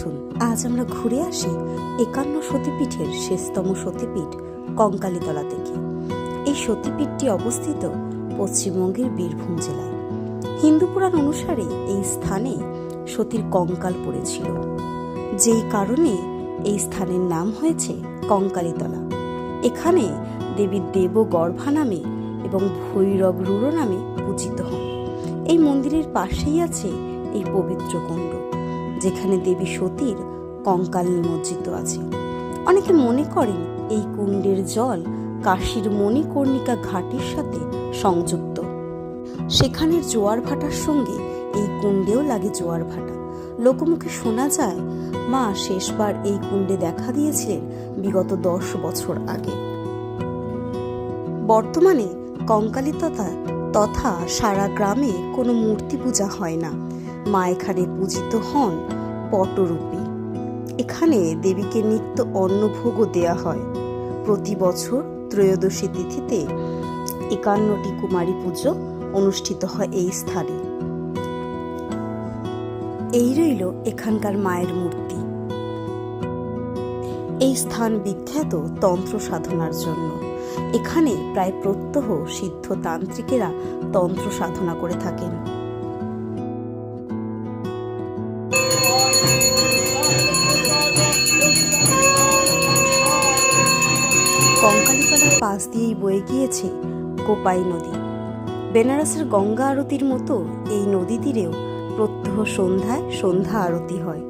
চলুন আজ আমরা ঘুরে আসি ৫১ সতীপীঠের শেষতম সতীপীঠ কঙ্কালীতলা থেকে। এই সতীপীঠটি অবস্থিত পশ্চিমবঙ্গের বীরভূম জেলায়। হিন্দু পুরাণ অনুসারে এই স্থানে সতীর কঙ্কাল পড়েছিল, যেই কারণে এই স্থানের নাম হয়েছে কঙ্কালীতলা। এখানে দেবী দেবগর্ভা নামে এবং ভৈরব রূঢ় নামে পূজিত হন। এই মন্দিরের পাশেই আছে এই পবিত্র কুণ্ড, যেখানে দেবী সতীর কঙ্কাল নিমজ্জিত আছে। অনেকে মনে করেন এই কুণ্ডের জল কাশীর মণিকর্ণিকা ঘাটের সাথে সংযুক্ত। সেখানের জোয়ার ভাটার সঙ্গে এই কুণ্ডেও লাগে জোয়ার ভাটা। লোকমুখে শোনা যায় মা শেষবার এই কুণ্ডে দেখা দিয়েছিলেন বিগত ১০ বছর আগে। বর্তমানে কঙ্কালীতলা তথা সারা গ্রামে কোনো মূর্তি পূজা হয় না। মা এখানে পূজিত হন পটরূপী। এখানে দেবীকে নিত্য অন্নভোগও দেয়া হয়। প্রতি বছর ত্রয়োদশী তিথিতে ৫১টি কুমারী পুজো অনুষ্ঠিত হয় এই স্থানে। এই রইল এখানকার মায়ের মূর্তি। এই স্থান বিখ্যাত তন্ত্র সাধনার জন্য। এখানে প্রায় প্রত্যহ সিদ্ধ তান্ত্রিকেরা তন্ত্র সাধনা করে থাকেন। কঙ্কালীতলার পাশ দিয়েই বয়ে গিয়েছে কোপাই নদী। বেনারসের গঙ্গা আরতির মতো এই নদী তীরেও প্রত্যহ সন্ধ্যায় সন্ধ্যা আরতি হয়।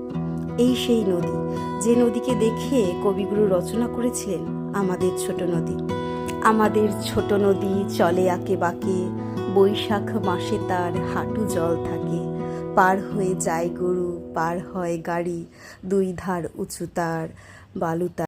এই সেই নদী, যে নদীকে দেখে কবিগুরু রচনা করেছিলেন আমাদের ছোট নদী। আমাদের ছোট নদী চলে আঁকে বাঁকে, বৈশাখ মাসে তার হাঁটু জল থাকে। পার হয়ে যায় গরু, পার হয় গাড়ি, দুই ধার উঁচু তার, বালু তার।